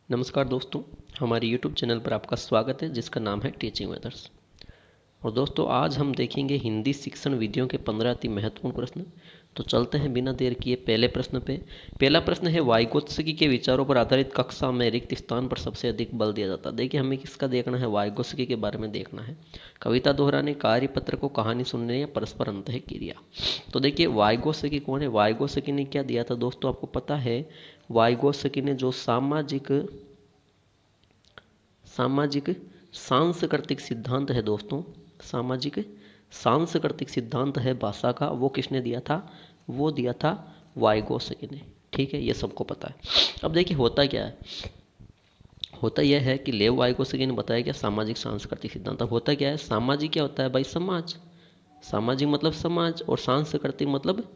नमस्कार दोस्तों, हमारे YouTube चैनल पर आपका स्वागत है जिसका नाम है टीचिंग मेथड्स। और दोस्तों आज हम देखेंगे हिंदी शिक्षण विधियों के 15 अति महत्वपूर्ण प्रश्न। तो चलते हैं बिना देर किए पहले प्रश्न पे। पहला प्रश्न है, वाइगोत्स्की के विचारों पर आधारित कक्षा में रिक्त स्थान पर सबसे अधिक बल दिया जाता है। देखिए हमें किसका देखना है, वाइगोत्स्की के बारे में देखना है। कविता दोहराने, कार्यपत्र को कहानी सुनने या परस्पर अंतःक्रिया। तो देखिए वाइगोत्स्की कौन है। वाइगोत्स्की ने क्या दिया था दोस्तों, आपको पता है। वाइगोत्स्की ने जो सामाजिक सांस्कृतिक सिद्धांत है दोस्तों, सामाजिक सांस्कृतिक सिद्धांत है भाषा का, वो किसने दिया था, वो दिया था वाइगोत्स्की ने। ठीक है, ये सबको पता है। अब देखिए होता क्या है, होता यह है कि लेव वाइगोत्स्की ने बताया क्या, सामाजिक सांस्कृतिक सिद्धांत। अब होता क्या है, सामाजिक क्या होता है भाई, समाज। सामाजिक मतलब समाज, और सांस्कृतिक मतलब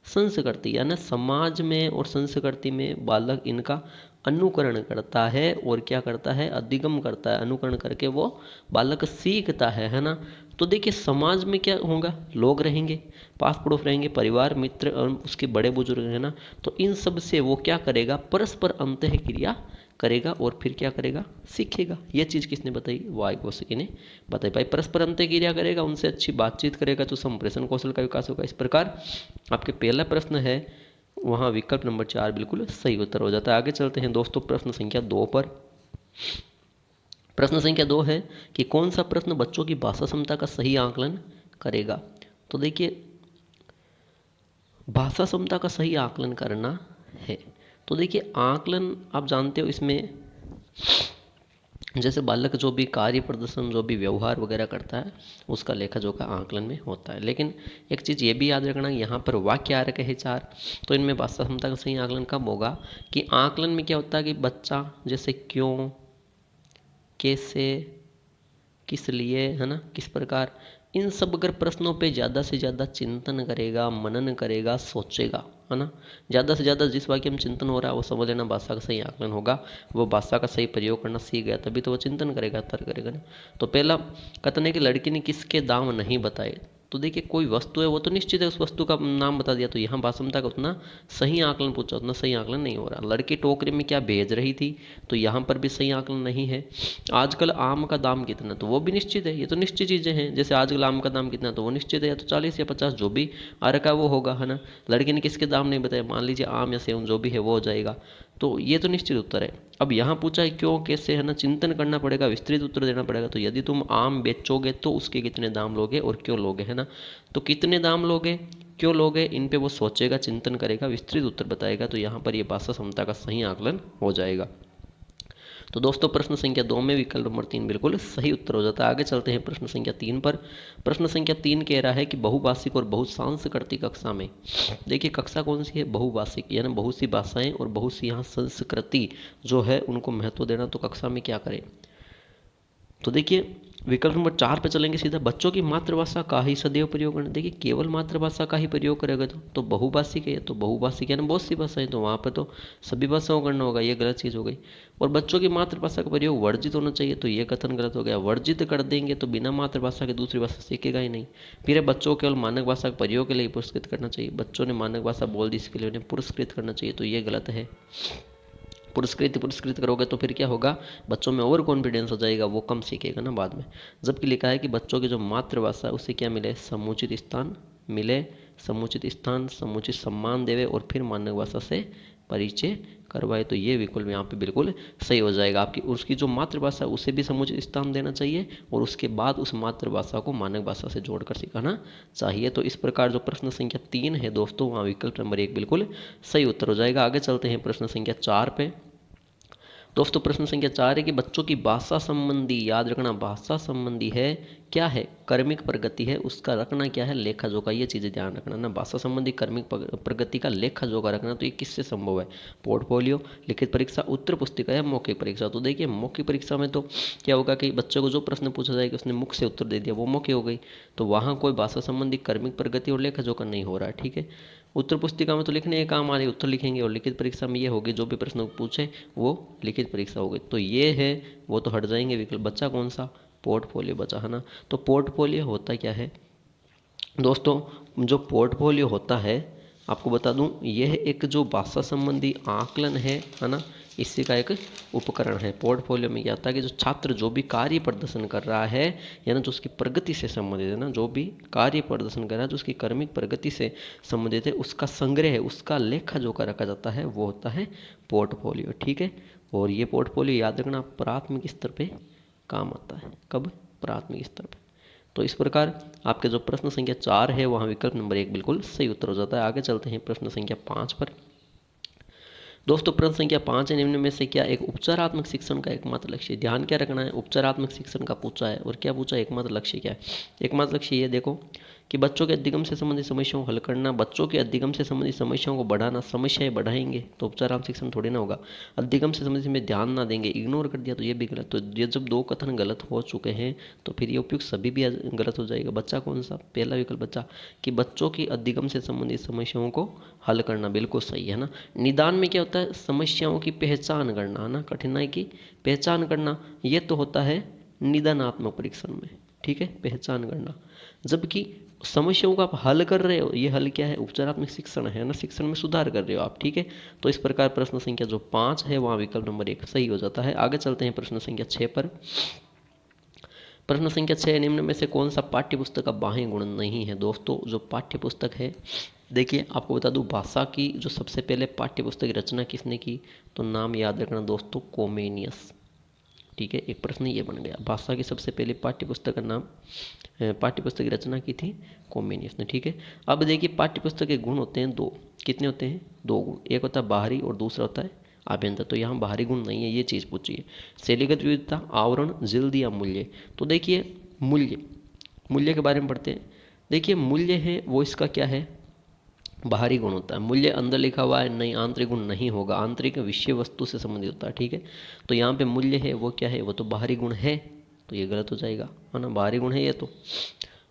संस्कृति, यानी समाज में और संस्कृति में बालक इनका अनुकरण करता है। और क्या करता है, अधिगम करता है। अनुकरण करके वो बालक सीखता है ना। तो देखिए समाज में क्या होगा, लोग रहेंगे, पास पड़ोस रहेंगे, परिवार, मित्र और उसके बड़े बुजुर्ग है ना। तो इन सब से वो क्या करेगा, परस्पर अंतःक्रिया करेगा और फिर क्या करेगा, सीखेगा। ये चीज़ किसने बताई, वाइगोत्स्की ने बताई। भाई परस्पर अंतःक्रिया करेगा, उनसे अच्छी बातचीत करेगा तो संप्रेषण कौशल का विकास होगा। इस प्रकार आपके पहला प्रश्न है वहाँ विकल्प नंबर 4 बिल्कुल सही उत्तर हो जाता है। आगे चलते हैं दोस्तों प्रश्न संख्या 2 पर। प्रश्न संख्या 2 है कि कौन सा प्रश्न बच्चों की भाषा क्षमता का सही आकलन करेगा। तो देखिए भाषा क्षमता का सही आकलन करना है। तो देखिए आकलन आप जानते हो, इसमें जैसे बालक जो भी कार्य प्रदर्शन, जो भी व्यवहार वगैरह करता है, उसका लेखा जोखा आकलन में होता है। लेकिन एक चीज़ ये भी याद रखना, यहाँ पर वाक्य आ रखे हैं 4, तो इनमें भाषा क्षमता का सही आकलन कब होगा, कि आकलन में क्या होता है कि बच्चा जैसे क्यों, कैसे, किस लिए, है ना, किस प्रकार, इन सब अगर प्रश्नों पे ज़्यादा से ज़्यादा चिंतन करेगा, मनन करेगा, सोचेगा, है ना, ज़्यादा से ज़्यादा जिस वाक्य में चिंतन हो रहा है वो समझ लेना भाषा का सही आकलन होगा। वो भाषा का सही प्रयोग करना सीख गया तभी तो वो चिंतन करेगा, तर्क करेगा ना। तो पहला कथन है कि लड़की ने किसके दाम नहीं बताए। तो देखिए कोई वस्तु है वो तो निश्चित है, उस वस्तु का नाम बता दिया, तो यहाँ भाषमता का उतना सही आकलन पूछा, उतना सही आकलन नहीं हो रहा। लड़की टोकरी में क्या भेज रही थी, तो यहाँ पर भी सही आकलन नहीं है। आजकल आम का दाम कितना, तो वो भी निश्चित है, ये तो निश्चित चीज़ें हैं। जैसे आजकल आम का दाम कितना, तो वो निश्चित है, या तो 40 या 50 जो भी आ रखा है वो होगा, है ना। लड़की ने किसके दाम नहीं बताया, मान लीजिए आम या सेव जो भी है वो हो जाएगा। तो ये तो निश्चित उत्तर है। अब यहाँ पूछा है क्यों, कैसे, है ना, चिंतन करना पड़ेगा, विस्तृत उत्तर देना पड़ेगा। तो यदि तुम आम बेचोगे तो उसके कितने दाम लोगे और क्यों लोगे, है ना। तो कितने दाम लोगे, क्यों लोगे, इन पे वो सोचेगा, चिंतन करेगा, विस्तृत उत्तर बताएगा। तो यहाँ पर ये भाषा क्षमता का सही आकलन हो जाएगा। तो दोस्तों प्रश्न संख्या 2 में विकल्प नंबर 3 बिल्कुल सही उत्तर हो जाता है। आगे चलते हैं प्रश्न संख्या 3 पर। प्रश्न संख्या 3 कह रहा है कि बहुभाषिक और बहुसांस्कृतिक कक्षा में, देखिए कक्षा कौन सी है, बहुभाषिक, यानी बहुत सी भाषाएं और बहुत सी यहाँ संस्कृति जो है उनको महत्व देना। तो कक्षा में क्या करें, तो देखिए विकल्प नंबर 4 पे चलेंगे सीधा, बच्चों की मातृभाषा का ही सदैव प्रयोग करना। देखिए केवल मातृभाषा का ही प्रयोग करेगा तो बहुभाषिक है, तो बहुभाषिक यानी बहुत सी भाषाएं, तो वहाँ पे तो सभी भाषाओं को करना होगा, ये गलत चीज़ हो गई। और बच्चों की मातृभाषा का प्रयोग वर्जित होना चाहिए, तो ये कथन गलत हो गया। वर्जित कर देंगे तो बिना मातृभाषा के दूसरी भाषा सीखेगा ही नहीं। फिर है बच्चों को केवल मानक भाषा के प्रयोग के लिए पुरस्कृत करना चाहिए, बच्चों ने मानक भाषा बोल दी इसके लिए उन्हें पुरस्कृत करना चाहिए, तो ये गलत है। पुरस्कृत करोगे तो फिर क्या होगा, बच्चों में ओवर कॉन्फिडेंस हो जाएगा, वो कम सीखेगा ना बाद में। जबकि लिखा है कि बच्चों की जो मातृभाषा है उसे क्या मिले, समुचित स्थान मिले, समुचित स्थान, समुचित सम्मान देवे और फिर मानक भाषा से परिचय करवाए। तो ये विकल्प यहाँ पे बिल्कुल सही हो जाएगा। आपकी उसकी जो मातृभाषा है उसे भी समुचित स्थान देना चाहिए और उसके बाद उस मातृभाषा को मानक भाषा से जोड़कर सिखाना चाहिए। तो इस प्रकार जो प्रश्न संख्या 3 है दोस्तों, वहाँ विकल्प नंबर 1 बिल्कुल सही उत्तर हो जाएगा। आगे चलते हैं प्रश्न संख्या 4 पे। दोस्तों प्रश्न संख्या 4 है कि बच्चों की भाषा संबंधी, याद रखना भाषा संबंधी है क्या है, कर्मिक प्रगति है, उसका रखना क्या है, लेखा जोखा। ये चीज़ें ध्यान रखना ना, भाषा संबंधी कर्मिक प्रगति का लेखा जोखा रखना। तो ये किससे संभव है, पोर्टफोलियो, लिखित परीक्षा, उत्तर पुस्तिका या मौखिक परीक्षा। तो देखिए मौखिक परीक्षा में तो क्या होगा कि बच्चे को जो प्रश्न पूछा जाएगा उसने मुख से उत्तर दे दिया, वो मौखिक हो गई। तो वहाँ कोई भाषा संबंधी कर्मिक प्रगति और लेखा जोखा नहीं हो रहा है, ठीक है। उत्तर पुस्तिका में तो लिखने के काम आ रही, उत्तर लिखेंगे, और लिखित परीक्षा में ये होगी जो भी प्रश्न पूछे वो लिखित परीक्षा होगी। तो ये है, वो तो हट जाएंगे विकल्प। बच्चा कौन सा, पोर्टफोलियो बचा, है ना। तो पोर्टफोलियो होता क्या है दोस्तों, जो पोर्टफोलियो होता है आपको बता दूं, यह एक जो भाषा संबंधी आकलन है ना, इसी का एक उपकरण है। पोर्टफोलियो में क्या होता है कि जो छात्र जो भी कार्य प्रदर्शन कर रहा है या ना जो उसकी प्रगति से संबंधित है ना, जो भी कार्य प्रदर्शन कर रहा है जो उसकी कर्मिक प्रगति से संबंधित है, उसका संग्रह है, उसका लेखा जोखा रखा जाता है, वो होता है पोर्टफोलियो। ठीक है, और ये पोर्टफोलियो याद रखना प्राथमिक स्तर पे काम आता है। कब? प्राथमिक स्तर पे। तो इस प्रकार आपके जो प्रश्न संख्या 4 है वहाँ विकल्प नंबर 1 बिल्कुल सही उत्तर हो जाता है। आगे चलते हैं प्रश्न संख्या 5 पर। दोस्तों प्रश्न संख्या 5 है, निम्न में से क्या एक उपचारात्मक शिक्षण का एकमात्र लक्ष्य है? ध्यान क्या रखना है, उपचारात्मक शिक्षण का पूछा है और क्या पूछा है, एकमात्र लक्ष्य क्या है? एकमात्र लक्ष्य ये देखो कि बच्चों के अधिगम से संबंधित समस्याओं को हल करना, बच्चों के अधिगम से संबंधित समस्याओं को बढ़ाना। समस्याएं बढ़ाएंगे तो उपचारात्मक शिक्षण थोड़ी ना होगा। अधिगम से संबंधित में ध्यान ना देंगे, इग्नोर कर दिया तो ये भी गलत। तो ये जब दो कथन गलत हो चुके हैं तो फिर ये उपयुक्त सभी भी गलत हो जाएगा। बच्चा कौन सा? पहला विकल्प बच्चा, कि बच्चों की अधिगम से संबंधित समस्याओं को हल करना, बिल्कुल सही है ना। निदान में क्या होता है? समस्याओं की पहचान करना, है ना, कठिनाई की पहचान करना। ये तो होता है निदानात्मक परीक्षण में, ठीक है, पहचान करना। जबकि समस्याओं का आप हल कर रहे हो, ये हल क्या है? उपचारात्मक शिक्षण है ना, शिक्षण में सुधार कर रहे हो आप। ठीक है, तो इस प्रकार प्रश्न संख्या जो 5 है वहाँ विकल्प नंबर 1 सही हो जाता है। आगे चलते हैं प्रश्न संख्या 6 पर। प्रश्न संख्या 6, निम्न में से कौन सा पाठ्य पुस्तक का बाह्य गुण नहीं है? दोस्तों जो पाठ्य पुस्तक है, देखिए आपको बता दूं, भाषा की जो सबसे पहले पाठ्य पुस्तक की रचना किसने की? तो नाम याद रखना दोस्तों, कोमेनियस। ठीक है, एक प्रश्न ये बन गया, भाषा की सबसे पहले पाठ्य पुस्तक का नाम, पाठ्य पुस्तक की रचना की थी कोमेनियस ने। ठीक है, अब देखिए पाठ्य पुस्तक के गुण होते हैं 2। कितने होते हैं? 2 गुण। एक होता है बाहरी और दूसरा होता है आभ्यंतर। तो यहाँ बाहरी गुण नहीं है, ये चीज़ पूछी है। शैलीगत विविधता, आवरण, जिल्द या मूल्य। तो देखिए मूल्य के बारे में पढ़ते हैं। देखिए मूल्य है वो इसका क्या है? बाहरी गुण होता है। मूल्य अंदर लिखा हुआ है, नहीं, आंतरिक गुण नहीं होगा, आंतरिक विषय वस्तु से संबंधित होता है। ठीक है, तो यहाँ पे मूल्य है वो क्या है? वो तो बाहरी गुण है, तो ये गलत हो जाएगा, है ना, बाहरी गुण है ये तो।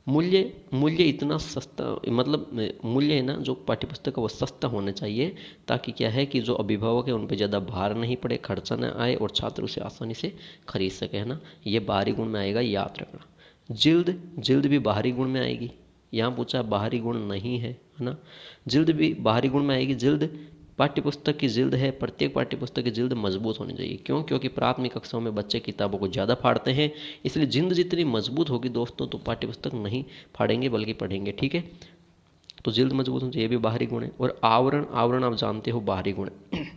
मूल्य इतना सस्ता, मतलब मूल्य है ना जो पाठ्यपुस्तक का वो सस्ता होना चाहिए, ताकि क्या है कि जो अभिभावक है उन पर ज़्यादा भार नहीं पड़े, खर्चा न आए और छात्र उसे आसानी से खरीद सके, है ना। ये बाहरी गुण में आएगा, याद रखना। जिल्द भी बाहरी गुण में आएगी। यहाँ पूछा बाहरी गुण नहीं है ना, जिल्द भी बाहरी गुण में आएगी। जिल्द पाठ्यपुस्तक की जिल्द है, प्रत्येक पाठ्यपुस्तक की जिल्द मजबूत होनी चाहिए। क्यों? क्योंकि प्राथमिक कक्षाओं में बच्चे किताबों को ज़्यादा फाड़ते हैं, इसलिए जिल्द जितनी मजबूत होगी दोस्तों तो पाठ्यपुस्तक नहीं फाड़ेंगे बल्कि पढ़ेंगे। ठीक है, तो जिल्द मजबूत होनी चाहिए, ये भी बाहरी गुण है। और आवरण आप जानते हो बाहरी गुण है।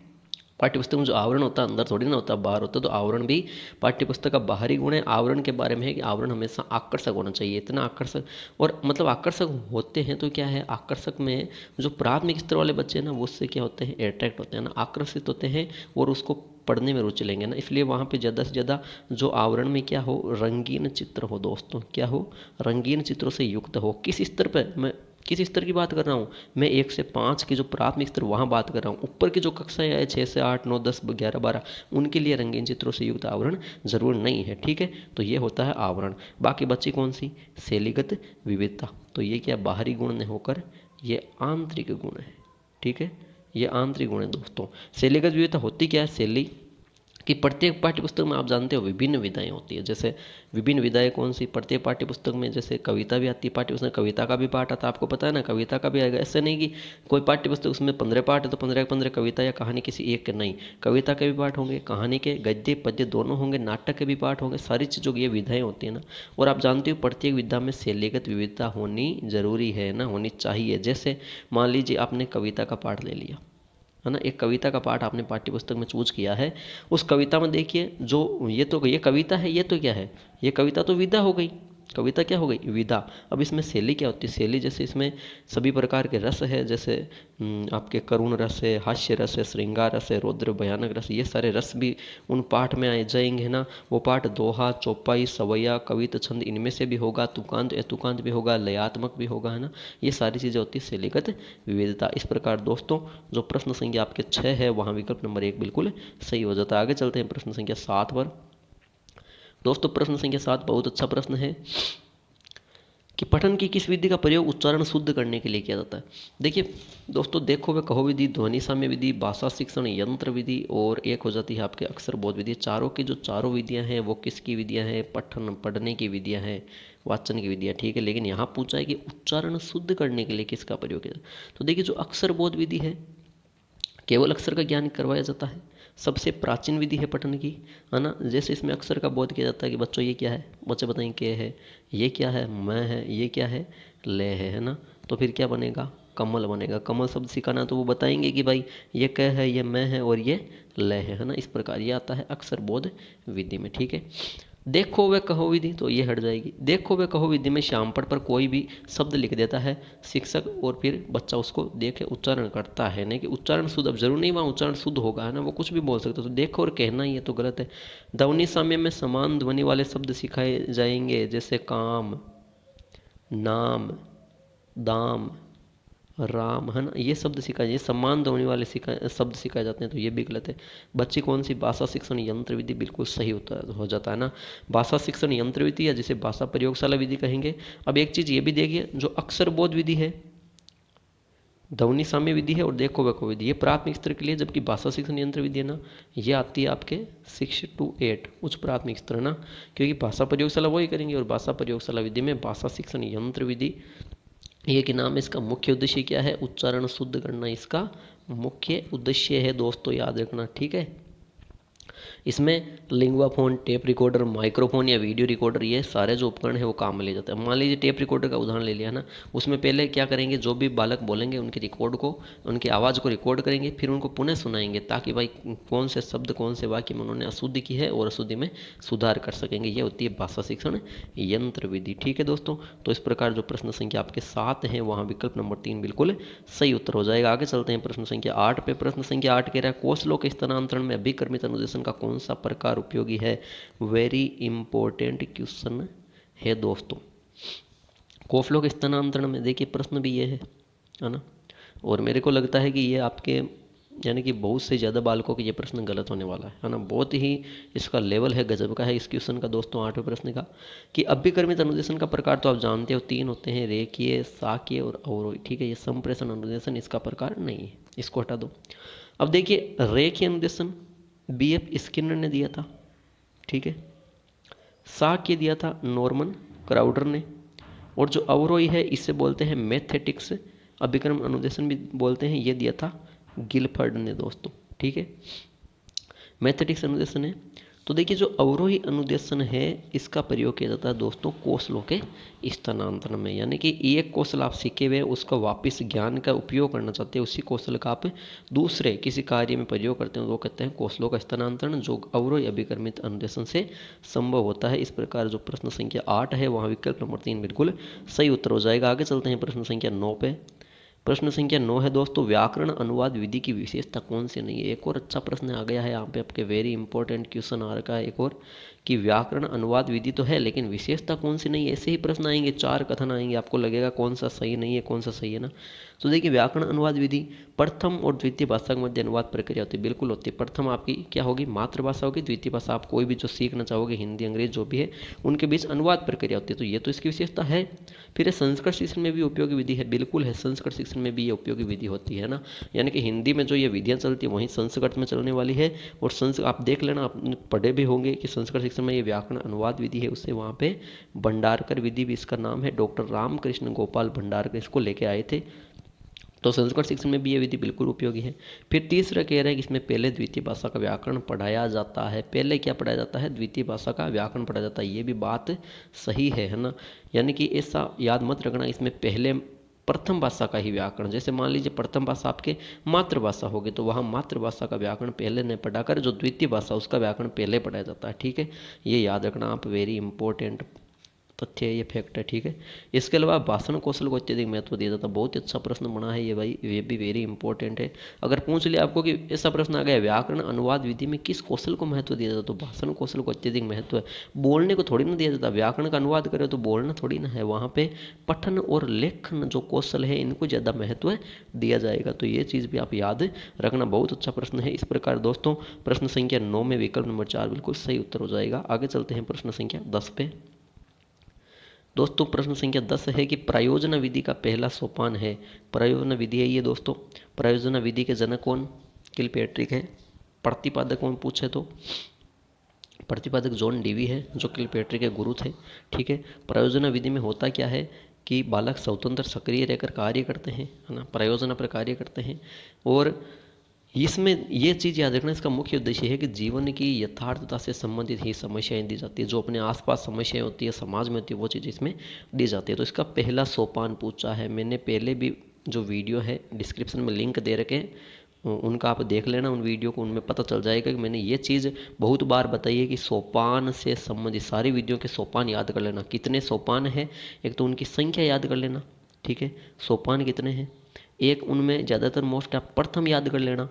पाठ्यपुस्तक में जो आवरण होता है अंदर थोड़ी ना होता, बाहर होता है, तो आवरण भी पाठ्यपुस्तक का बाहरी गुण है। आवरण के बारे में है कि आवरण हमेशा आकर्षक होना चाहिए, इतना आकर्षक, और मतलब आकर्षक होते हैं तो क्या है, आकर्षक में जो प्राथमिक स्तर वाले बच्चे हैं ना, वो उससे क्या होते हैं, अट्रैक्ट होते हैं ना, आकर्षित होते हैं और उसको पढ़ने में रुचि लेंगे ना। इसलिए वहाँ पे ज़्यादा से ज़्यादा जो आवरण में क्या हो, रंगीन चित्र हो दोस्तों, क्या हो, रंगीन चित्रों से युक्त हो। किस स्तर पर मैं किस स्तर की बात कर रहा हूँ मैं? 1 से 5 की जो प्राथमिक स्तर वहाँ बात कर रहा हूँ। ऊपर की जो कक्षाएं है 6 से 8, 9, 10, 11, 12, उनके लिए रंगीन चित्रों से युक्त आवरण जरूर नहीं है। ठीक है, तो ये होता है आवरण। बाकी बची कौन सी? शैलीगत विविधता। तो ये क्या, बाहरी गुण नहीं होकर ये आंतरिक गुण है। ठीक है, ये आंतरिक गुण है दोस्तों। शैलीगत विविधता होती क्या है? शैली कि प्रत्येक पाठ्यपुस्तक में आप जानते हो विभिन्न विधाएं होती है। जैसे विभिन्न विधाएं कौन सी? प्रत्येक पाठ्यपुस्तक में जैसे कविता भी आती है, पाठ्यपुस्तक कविता का भी पाठ आता है, आपको पता है ना, कविता का भी आएगा। ऐसे नहीं कि कोई पाठ्यपुस्तक उसमें 15 पाठ है तो 15 कविता या कहानी किसी एक के, नहीं, कविता के भी पाठ होंगे, कहानी के, गद्य पद्य दोनों होंगे, नाटक के भी पाठ होंगे, सारी चीज़ों की ये विधाएं होती है ना। और आप जानते हो प्रत्येक विधा में शैलीगत विविधता होनी जरूरी है ना, होनी चाहिए। जैसे मान लीजिए आपने कविता का पाठ ले लिया, है ना, एक कविता का पाठ आपने पाठ्यपुस्तक में चूज किया है। उस कविता में देखिए जो ये कविता है, ये तो क्या है, ये कविता तो विधा हो गई। कविता क्या हो गई? विधा। अब इसमें शैली क्या होती है? शैली जैसे इसमें सभी प्रकार के रस है, जैसे आपके करुण रस है, हास्य रस है, श्रृंगार रस है, रौद्र भयानक रस, ये सारे रस भी उन पाठ में आ जाएंगे ना। वो पाठ दोहा, चौपाई, सवैया, कवित, छंद, इनमें से भी होगा, तुकांत अतुकांत भी होगा, लयात्मक भी होगा, है ना। ये सारी चीज़ें होती है शैलीगत विविधता। इस प्रकार दोस्तों जो प्रश्न संख्या आपके 6 है वहाँ विकल्प नंबर 1 बिल्कुल सही हो जाता है। आगे चलते हैं प्रश्न संख्या 7 पर। दोस्तों प्रश्न संख्या 7 बहुत अच्छा प्रश्न है कि पठन की किस विधि का प्रयोग उच्चारण शुद्ध करने के लिए किया जाता है। देखिए दोस्तों, देखो वे कहो विधि, ध्वनि साम्य विधि, भाषा शिक्षण यंत्र विधि और एक हो जाती है आपके अक्षर बोध विधि। चारों की जो चारों विधियां हैं वो किसकी विधियां हैं? पढ़ने की विधियां हैं, वाचन की विधियां। ठीक है, लेकिन यहाँ पूछा है कि उच्चारण शुद्ध करने के लिए किसका प्रयोग किया जाता है। तो देखिए जो अक्षर बोध विधि है, केवल अक्षर का ज्ञान करवाया जाता है। सबसे प्राचीन विधि है पठन की, है ना। जैसे इसमें अक्षर का बोध किया जाता है कि बच्चों ये क्या है, बच्चे बताएं के है, ये क्या है, मैं है, ये क्या है, ले है ना। तो फिर क्या बनेगा, कमल बनेगा। कमल शब्द सिखाना तो वो बताएंगे कि भाई ये क है, ये मैं है और ये ले है ना। इस प्रकार ये आता है अक्षर बोध विधि में, ठीक है। देखो वे कहो विधि, तो ये हट जाएगी। देखो वे कहो विधि में श्यामपट पर कोई भी शब्द लिख देता है शिक्षक और फिर बच्चा उसको देख के उच्चारण करता है, नहीं कि उच्चारण शुद्ध, अब जरूर नहीं वहाँ उच्चारण शुद्ध होगा, है ना, वो कुछ भी बोल सकते हो। तो देखो और कहना ही है तो गलत है। ध्वनि साम्य में समान ध्वनि वाले शब्द सिखाए जाएंगे, जैसे काम, नाम, दाम, राम, है ना, ये शब्द सिखाए, ये समान ध्वनि वाले शब्द सिखाए जाते हैं, तो ये भी गलत है। बच्ची कौन सी, भाषा शिक्षण यंत्र विधि, बिल्कुल सही होता हो जाता है ना। भाषा शिक्षण यंत्र विधि या जिसे भाषा प्रयोगशाला विधि कहेंगे। अब एक चीज ये भी देखिए, जो अक्षर बोध विधि है, ध्वनि साम्य विधि है और देखो वको विधि, ये प्राथमिक स्तर के लिए, जबकि भाषा शिक्षण यंत्र विधि है ना, ये आती है आपके 6 to 8 उच्च प्राथमिक स्तर ना, क्योंकि भाषा प्रयोगशाला वही करेंगे। और भाषा प्रयोगशाला विधि में भाषा शिक्षण यंत्र विधि, ये कि नाम, इसका मुख्य उद्देश्य क्या है, उच्चारण शुद्ध करना इसका मुख्य उद्देश्य है दोस्तों, याद रखना, ठीक है। इसमें lingua phone, tape recorder, microphone या वीडियो रिकॉर्डर, ये सारे जो उपकरण है वो काम में ले जाते हैं। मान लीजिए टेप रिकॉर्डर का उदाहरण ले लिया ना, उसमें पहले क्या करेंगे, जो भी बालक बोलेंगे उनकी रिकॉर्ड को, उनकी आवाज़ को रिकॉर्ड करेंगे, फिर उनको पुनः सुनाएंगे, ताकि भाई कौन से शब्द, कौन से वाक्य में उन्होंने अशुद्धि की है और अशुद्धि में सुधार कर सकेंगे। ये होती है भाषा शिक्षण यंत्र विधि, ठीक है दोस्तों। तो इस प्रकार जो प्रश्न संख्या आपके 7 है, वहाँ विकल्प नंबर 3 बिल्कुल सही उत्तर हो जाएगा। आगे चलते हैं प्रश्न संख्या 8 पे। प्रश्न संख्या 8 कह रहा है, कोसलों के स्थानांतरण में अभिक्रमित अनुदेशन का कौन सा प्रकार उपयोगी है। वेरी इंपॉर्टेंट क्वेश्चन है दोस्तों। कोफलों के स्थानांतरण में देखिए प्रश्न भी ये है ना, और मेरे को लगता है कि ये आपके यानी कि बहुत से ज़्यादा बालकों के ये प्रश्न गलत होने वाला है ना। बहुत ही इसका लेवल है, गजब का है इस क्वेश्चन का दोस्तों, 8वें प्रश्न का, कि अभिक्रमित अनुदेशन का प्रकार तो आप जानते हो 3 होते हैं, रेखीय, साक्य और अवरोही, ठीक है। ये संप्रेषण अनुदेशन इसका प्रकार नहीं है, इसको हटा दो। अब देखिए रेखीय अनुदेशन BF स्किनर ने दिया था, ठीक है। साक्य दिया था नॉर्मन क्राउडर ने, और जो अवरोही है इसे बोलते हैं मैथेटिक्स, अभिक्रम अनुदेशन भी बोलते हैं, ये दिया था गिलफर्ड ने दोस्तों, ठीक है। मैथेटिक्स अनुदेशन है। तो देखिए जो अवरोही अनुदेशन है इसका प्रयोग किया जाता है दोस्तों कौशलों के स्थानांतरण में, यानी कि एक कौशल आप सीखे हुए उसका वापस ज्ञान का उपयोग करना चाहते हैं, उसी कौशल का आप दूसरे किसी कार्य में प्रयोग करते हैं, वो कहते हैं कौशलों का स्थानांतरण, जो अवरोही अभिक्रमित अनुदेशन से संभव होता है। इस प्रकार जो प्रश्न संख्या 8 है वहाँ विकल्प नंबर 3 बिल्कुल सही उत्तर हो जाएगा। आगे चलते हैं प्रश्न संख्या 9 पे। प्रश्न संख्या 9 है दोस्तों, व्याकरण अनुवाद विधि की विशेषता कौन सी नहीं है। एक और अच्छा प्रश्न आ गया है यहाँ पे आपके, वेरी इंपॉर्टेंट क्वेश्चन आ रखा है एक और, कि व्याकरण अनुवाद विधि तो है लेकिन विशेषता कौन सी नहीं है। ऐसे ही प्रश्न आएंगे, 4 कथन आएंगे, आपको लगेगा कौन सा सही नहीं है, कौन सा सही है ना। तो देखिए व्याकरण अनुवाद विधि प्रथम और द्वितीय भाषा के मध्य अनुवाद प्रक्रिया होती है, बिल्कुल होती है। प्रथम आपकी क्या होगी, मातृभाषा होगी, द्वितीय भाषा आप कोई भी जो सीखना चाहोगे, हिंदी अंग्रेज जो भी है, उनके बीच अनुवाद प्रक्रिया होती है, तो ये तो इसकी विशेषता है। फिर संस्कृत शिक्षण में भी उपयोगी विधि है, बिल्कुल है, संस्कृत शिक्षण में भी ये उपयोगी विधि होती है ना। यानी कि हिंदी में जो ये विधियाँ चलती है वहीं संस्कृत में चलने वाली है, और संस्कृत आप देख लेना, आप पढ़े भी होंगे कि संस्कृत शिक्षण में ये व्याकरण अनुवाद विधि है, उससे वहाँ पे भंडारकर विधि भी इसका नाम है, डॉक्टर रामकृष्ण गोपाल भंडारकर इसको लेके आए थे। तो संस्कृत शिक्षण में भी ये विधि बिल्कुल उपयोगी है। फिर तीसरा कह रहे हैं कि इसमें पहले द्वितीय भाषा का व्याकरण पढ़ाया जाता है। पहले क्या पढ़ाया जाता है, द्वितीय भाषा का व्याकरण पढ़ाया जाता है, ये भी बात सही है ना। यानी कि ऐसा याद मत रखना, इसमें पहले प्रथम भाषा का ही व्याकरण, जैसे मान लीजिए प्रथम भाषा आपके मातृभाषा होगी तो वहाँ मातृभाषा का व्याकरण पहले नहीं पढ़ाकर जो द्वितीय भाषा उसका व्याकरण पहले पढ़ाया जाता है, ठीक है। ये याद रखना आप, वेरी इंपॉर्टेंट तथ्य है, ये फैक्ट है, ठीक है। इसके अलावा भाषण कौशल को अत्यधिक महत्व दिया जाता है, बहुत ही अच्छा प्रश्न बना है ये भाई, ये भी वेरी इंपॉर्टेंट है। अगर पूछ लिया आपको कि ऐसा प्रश्न आ गया व्याकरण अनुवाद विधि में किस कौशल को महत्व दिया जाता है, तो भाषण कौशल को अत्यधिक महत्व है। बोलने को थोड़ी ना दिया जाता, व्याकरण का अनुवाद करे तो बोलना थोड़ी ना है, वहाँ पे पठन और लेखन जो कौशल है इनको ज़्यादा महत्व दिया जाएगा, तो ये चीज़ भी आप याद रखना। बहुत अच्छा प्रश्न है। इस प्रकार दोस्तों प्रश्न संख्या 9 में विकल्प नंबर 4 बिल्कुल सही उत्तर हो जाएगा। आगे चलते हैं प्रश्न संख्या 10 पे। दोस्तों प्रश्न संख्या 10 है कि प्रयोजना विधि का पहला सोपान है। प्रयोजना विधि है ये दोस्तों, प्रयोजना विधि के जनक कौन, किलपैट्रिक है। प्रतिपादक कौन पूछे तो प्रतिपादक जॉन डीवी है, जो किलपैट्रिक के गुरु थे, ठीक है। प्रयोजना विधि में होता क्या है कि बालक स्वतंत्र सक्रिय रहकर कार्य करते हैं, है ना, प्रयोजना पर कार्य करते हैं, और इसमें ये चीज़ याद रखना, इसका मुख्य उद्देश्य है कि जीवन की यथार्थता से संबंधित ही समस्याएं दी जाती है, जो अपने आसपास समस्याएं होती है, समाज में होती है, वो चीज़ इसमें दी जाती है। तो इसका पहला सोपान पूछा है, मैंने पहले भी जो वीडियो है डिस्क्रिप्शन में लिंक दे रखे हैं, उनका आप देख लेना उन वीडियो को, उनमें पता चल जाएगा कि मैंने ये चीज़ बहुत बार बताई है कि सोपान से संबंधित सारी वीडियो के सोपान याद कर लेना। कितने सोपान है, एक तो उनकी संख्या याद कर लेना, ठीक है, सोपान कितने हैं, एक उनमें ज़्यादातर मोस्ट आप प्रथम याद कर लेना,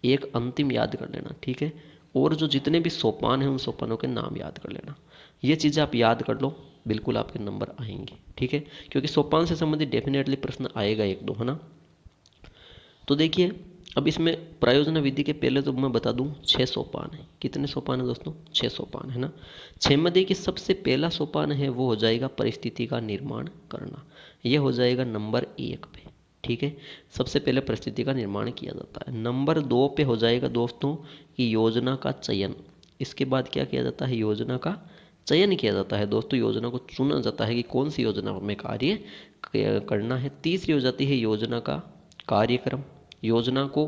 एक अंतिम याद कर लेना, ठीक है, और जो जितने भी सोपान हैं उन सोपानों के नाम याद कर लेना। ये चीज़ें आप याद कर लो, बिल्कुल आपके नंबर आएंगे, ठीक है, क्योंकि सोपान से संबंधित डेफिनेटली प्रश्न आएगा एक दो, है ना। तो देखिए अब इसमें प्रायोजना विधि के पहले तो मैं बता दूं 6 सोपान है। कितने सोपान है दोस्तों, 6 सोपान है ना। 6 में देखिए सबसे पहला सोपान है वो हो जाएगा परिस्थिति का निर्माण करना, ये हो जाएगा नंबर 1 पे, ठीक है, सबसे पहले परिस्थिति का निर्माण किया जाता है। नंबर 2 पे हो जाएगा दोस्तों कि योजना का चयन, इसके बाद क्या किया जाता है, योजना का चयन किया जाता है दोस्तों, योजना को चुना जाता है कि कौन सी योजना में कार्य करना है। तीसरी हो जाती है योजना का कार्यक्रम, योजना को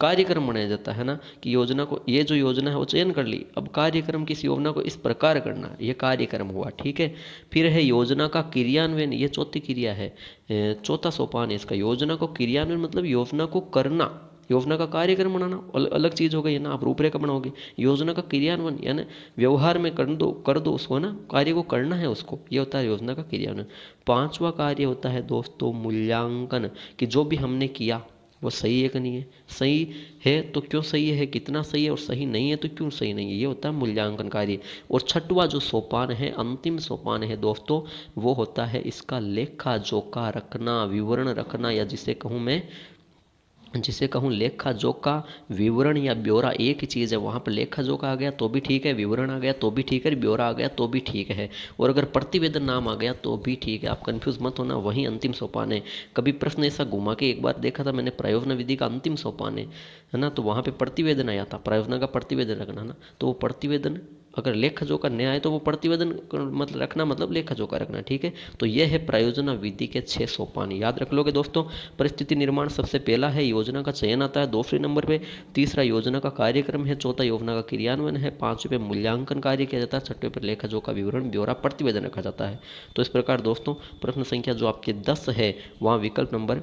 कार्यक्रम बनाया जाता है ना, कि योजना को, ये जो योजना है वो चयन कर ली, अब कार्यक्रम किस योजना को इस प्रकार करना है, ये कार्यक्रम हुआ, ठीक है। फिर है योजना का क्रियान्वयन, ये चौथी क्रिया है, चौथा सोपान है इसका, योजना को क्रियान्वयन मतलब योजना को करना, योजना का कार्यक्रम बनाना अलग चीज़ हो गई ना, आप रूपरेखा बनाओगे, योजना का क्रियान्वयन यानी व्यवहार में कर दो उसको ना, कार्य को करना है उसको, ये होता है योजना का क्रियान्वयन। पांचवा कार्य होता है दोस्तों मूल्यांकन, कि जो भी हमने किया वो सही है कि नहीं है, सही है तो क्यों सही है, कितना सही है, और सही नहीं है तो क्यों सही नहीं है, ये होता है मूल्यांकन कार्य। और छठवां जो सोपान है, अंतिम सोपान है दोस्तों, वो होता है इसका लेखा जोखा रखना, विवरण रखना, या जिसे कहूँ लेखा जोखा विवरण या ब्यौरा एक ही चीज़ है। वहाँ पर लेखा जोखा आ गया तो भी ठीक है, विवरण आ गया तो भी ठीक है, ब्यौरा आ गया तो भी ठीक है, और अगर प्रतिवेदन नाम आ गया तो भी ठीक है, आप कंफ्यूज मत होना, वही अंतिम सोपान है। कभी प्रश्न ऐसा घुमा के एक बार देखा था मैंने, प्रायोजना विधि का अंतिम सोपान है ना, तो वहाँ पे प्रतिवेदन आया था, प्रायोजना का प्रतिवेदन रखना ना, तो वो प्रतिवेदन अगर लेखा जोखा न्याय है तो वो प्रतिवेदन मतलब रखना, मतलब लेखा जोखा रखना, ठीक है। तो यह है प्रायोजना विधि के 6 सोपान, याद रख लोगे दोस्तों। परिस्थिति निर्माण सबसे पहला है, योजना का चयन आता है दूसरे नंबर पे, तीसरा योजना का कार्यक्रम है, चौथा योजना का क्रियान्वयन है, पांचवें पे मूल्यांकन कार्य किया जाता है, छठवें पर लेखा जोखा विवरण ब्यौरा प्रतिवेदन रखा जाता है। तो इस प्रकार दोस्तों प्रश्न संख्या जो आपके 10 है वहाँ विकल्प नंबर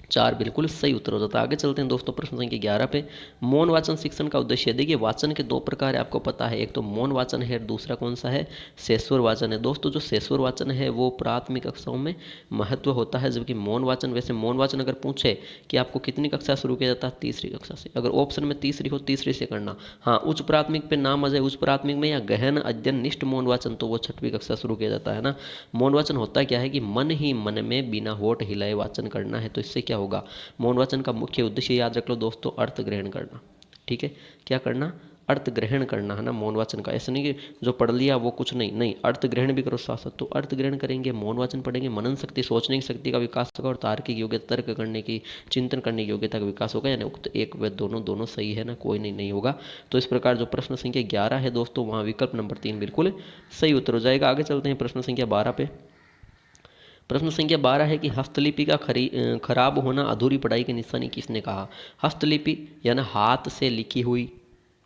4 बिल्कुल सही उत्तर हो जाता है। आगे चलते हैं दोस्तों प्रश्न संख्या 11 पे। मौन वाचन शिक्षण का उद्देश्य, देखिए वाचन के 2 प्रकार है, आपको पता है, एक तो मौन वाचन है, दूसरा कौन सा है, शेषवर वाचन है। दोस्तों जो शेषवर वाचन है वो प्राथमिक कक्षाओं में महत्व होता है, जबकि मौन वाचन, वैसे मौन वाचन अगर पूछे कि आपको कितनी कक्षा शुरू किया जाता है, तीसरी कक्षा से, अगर ऑप्शन में तीसरी हो तीसरी से करना। हाँ उच्च प्राथमिक पे नाम आ जाए उच्च प्राथमिक में, या गहन अध्ययन निष्ठ मौन वाचन तो वो 6वीं कक्षा शुरू किया जाता है ना। मौन वाचन होता क्या है कि मन ही मन में बिना होठ हिलाए वाचन करना है, तो इससे क्या होगा, मौन वाचन का मुख्य उद्देश्य याद रख लो दोस्तों, अर्थ ग्रहण करना, ठीक है, क्या करना, अर्थ ग्रहण करना है ना मौन वाचन का। ऐसा नहीं कि जो पढ़ लिया वो कुछ नहीं, नहीं अर्थ ग्रहण भी करो साथ साथ, तो अर्थ ग्रहण करेंगे, मौन वाचन पढ़ेंगे, मनन शक्ति सोचने की शक्ति का विकास होगा, और तार्किक योग्यता तर्क करने की चिंतन करने की योग्यता का विकास होगा, यानी उक्त एक व दोनों सही है ना, कोई नहीं होगा। तो इस प्रकार जो प्रश्न संख्या 11 है दोस्तों वहाँ विकल्प नंबर 3 बिल्कुल सही उत्तर हो जाएगा। आगे चलते हैं प्रश्न संख्या 12 पे। प्रश्न संख्या 12 है कि हस्तलिपि का खराब होना अधूरी पढ़ाई की निशानी किसने कहा। हस्तलिपि यानी हाथ से लिखी हुई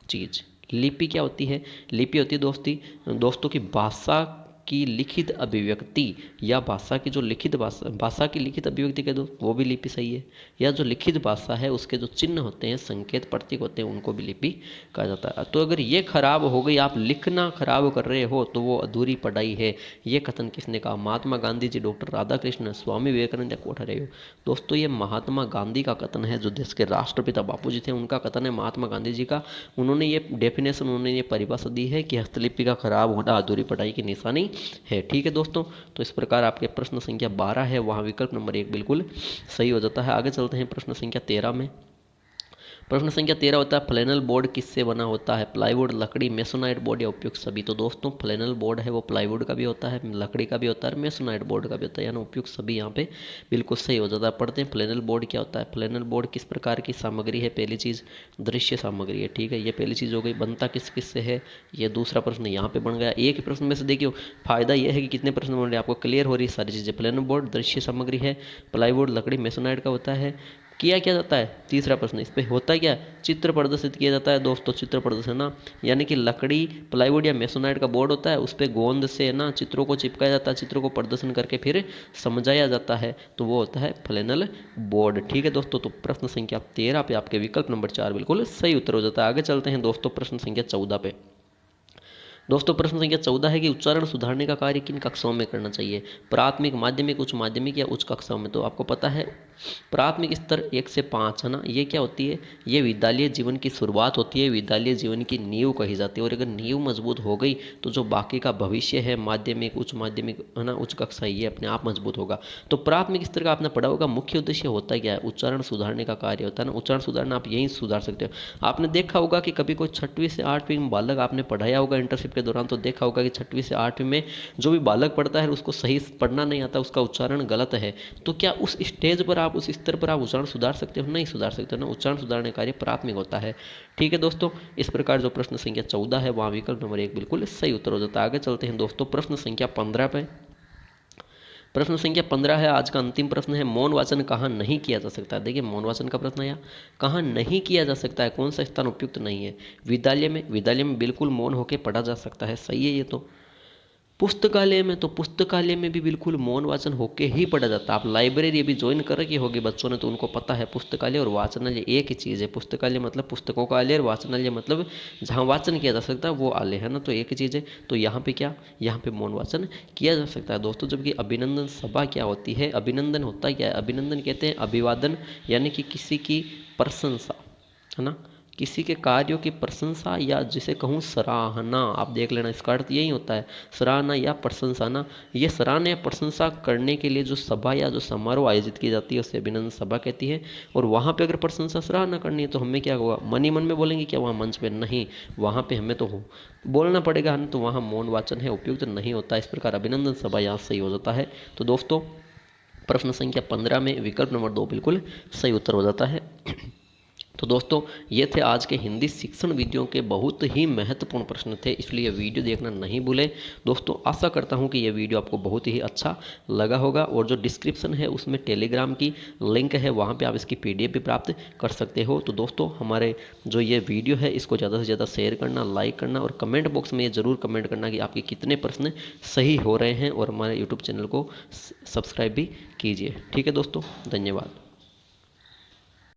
चीज़। लिपि क्या होती है, लिपि होती है दोस्तों की भाषा की लिखित अभिव्यक्ति, या भाषा की जो लिखित भाषा की लिखित अभिव्यक्ति कह दो वो भी लिपि सही है, या जो लिखित भाषा है उसके जो चिन्ह होते हैं, संकेत प्रतीक होते हैं, उनको भी लिपि कहा जाता है। तो अगर ये खराब हो गई, आप लिखना खराब कर रहे हो, तो वो अधूरी पढ़ाई है। ये कथन किसने कहा, महात्मा गांधी जी, डॉक्टर राधाकृष्ण, स्वामी विवेकानंद, या कोठारेय। दोस्तों ये महात्मा गांधी का कथन है, जो देश के राष्ट्रपिता बापू जी थे उनका कथन है, महात्मा गांधी जी का। उन्होंने ये डेफिनेशन, उन्होंने ये परिभाषा दी है कि हस्तलिपि का खराब होना अधूरी पढ़ाई की निशानी है, ठीक है दोस्तों। तो इस प्रकार आपके प्रश्न संख्या 12 है वहाँ विकल्प नंबर 1 बिल्कुल सही हो जाता है। आगे चलते हैं प्रश्न संख्या 13 में। प्रश्न संख्या 13 होता है फ्लैनल बोर्ड किससे बना होता है, प्लाईवुड, लकड़ी, मेसोनाइट बोर्ड या उपयुक्त सभी। तो दोस्तों फ्लैनल बोर्ड है वो प्लाईवुड का भी होता है, लकड़ी का भी होता है, मेसोनाइट बोर्ड का भी होता है, यानी उपयुक्त सभी यहाँ पे बिल्कुल सही हो जाता है। पढ़ते हैं फ्लैनल बोर्ड क्या होता है। फ्लैनल बोर्ड किस प्रकार की सामग्री है, पहली चीज़ दृश्य सामग्री है, ठीक है, ये पहली चीज़ हो गई। बनता किस किस से है, ये दूसरा प्रश्न यहाँ पे बन गया। एक ही प्रश्न में से देखिए फायदा यह है कि कितने प्रश्न बन रहे हैं, आपको क्लियर हो रही है सारी चीज़ें। फ्लैनल बोर्ड दृश्य सामग्री है, प्लाईवुड लकड़ी मेसोनाइट का होता है, किया क्या जाता है? तीसरा प्रश्न, इस पे होता क्या है? चित्र प्रदर्शित किया जाता है दोस्तों, चित्र प्रदर्शन ना, यानी कि लकड़ी, प्लाईवुड या मेसोनाइट का बोर्ड होता है, उस पर गोंद से ना चित्रों को चिपकाया जाता है, चित्रों को प्रदर्शन करके फिर समझाया जाता है, तो वो होता है फ्लैनल बोर्ड। ठीक है दोस्तों, तो प्रश्न संख्या 13 पे आपके विकल्प नंबर 4 बिल्कुल सही उत्तर हो जाता है। आगे चलते हैं दोस्तों प्रश्न संख्या 14 पे। दोस्तों प्रश्न संख्या 14 है कि उच्चारण सुधारने का कार्य किन कक्षाओं में करना चाहिए? प्राथमिक, माध्यमिक, उच्च माध्यमिक या उच्च कक्षाओं में? तो आपको पता है प्राथमिक स्तर 1 से 5 है ना, ये क्या होती है? ये विद्यालय जीवन की शुरुआत होती है, विद्यालय जीवन की नींव कही जाती है, और अगर नींव मजबूत हो गई तो जो बाकी का भविष्य है, माध्यमिक, उच्च माध्यमिक है ना, उच्च कक्षा, ये अपने आप मजबूत होगा। तो प्राथमिक स्तर का आपने पढ़ा होगा, मुख्य उद्देश्य होता क्या है? उच्चारण सुधारने का कार्य होता है ना, उच्चारण सुधारना आप यहीं सुधार सकते हो। आपने देखा होगा कि कभी कोई 6वीं से 8वीं में बालक आपने पढ़ाया होगा इंटर्नशिप के दौरान, तो देखा होगा कि 6वीं से 8वीं में जो भी बालक पढ़ता है उसको सही पढ़ना नहीं आता, उसका उच्चारण गलत है, तो क्या उस स्टेज पर आप, उस स्तर पर आप उच्चारण सुधार सकते हो? नहीं सुधार सकते ना, उच्चारण सुधारने कार्य प्राथमिक होता है। ठीक है दोस्तों, इस प्रकार जो प्रश्न संख्या 14 है वहाँ विकल्प नंबर 1 बिल्कुल सही उत्तर हो जाता है। आगे चलते हैं दोस्तों प्रश्न संख्या 15 पे। प्रश्न संख्या 15 है, आज का अंतिम प्रश्न है, मौन वाचन कहाँ नहीं किया जा सकता है? देखिए मौन वाचन का प्रश्न आया, कहाँ नहीं किया जा सकता है, कौन सा स्थान उपयुक्त नहीं है? विद्यालय में, विद्यालय में बिल्कुल मौन होकर पढ़ा जा सकता है, सही है ये तो। पुस्तकालय में, तो पुस्तकालय में भी बिल्कुल मौन वाचन होके ही पढ़ा जाता है। आप लाइब्रेरी अभी ज्वाइन कर रखी होगी बच्चों ने, तो उनको पता है पुस्तकालय और वाचनालय एक ही चीज़ है। पुस्तकालय मतलब पुस्तकों का आलय, और वाचनालय मतलब जहाँ वाचन किया जा सकता है वो आलय है ना, तो एक ही चीज़ है। तो यहाँ पे क्या, यहाँ पे मौन वाचन किया जा सकता है दोस्तों। जबकि अभिनंदन सभा क्या होती है? अभिनंदन होता क्या है? अभिनंदन कहते हैं अभिवादन, यानी कि किसी की प्रशंसा, है ना, किसी के कार्यों की प्रशंसा, या जिसे कहूँ सराहना, आप देख लेना इसका अर्थ यही होता है, सराहना या प्रशंसा ना। ये सराहना या प्रशंसा करने के लिए जो सभा या जो समारोह आयोजित की जाती है उसे अभिनंदन सभा कहती है। और वहाँ पे अगर प्रशंसा सराहना करनी है तो हमें क्या होगा? मन ही मन में बोलेंगे क्या वहाँ मंच पे? नहीं, वहाँ पे हमें तो बोलना पड़ेगा, है ना, तो वहाँ मौन वाचन है उपयुक्त नहीं होता। इस प्रकार अभिनंदन सभा यहाँ सही हो जाता है। तो दोस्तों प्रश्न संख्या 15 में विकल्प नंबर 2 बिल्कुल सही उत्तर हो जाता है। तो दोस्तों ये थे आज के हिंदी शिक्षण वीडियो के बहुत ही महत्वपूर्ण प्रश्न थे, इसलिए वीडियो देखना नहीं भूलें दोस्तों। आशा करता हूँ कि ये वीडियो आपको बहुत ही अच्छा लगा होगा, और जो डिस्क्रिप्शन है उसमें टेलीग्राम की लिंक है, वहाँ पे आप इसकी PDF भी प्राप्त कर सकते हो। तो दोस्तों हमारे जो ये वीडियो है इसको ज़्यादा से ज़्यादा शेयर करना, लाइक करना, और कमेंट बॉक्स में ये ज़रूर कमेंट करना कि आपके कितने प्रश्न सही हो रहे हैं, और हमारे यूट्यूब चैनल को सब्सक्राइब भी कीजिए। ठीक है दोस्तों, धन्यवाद।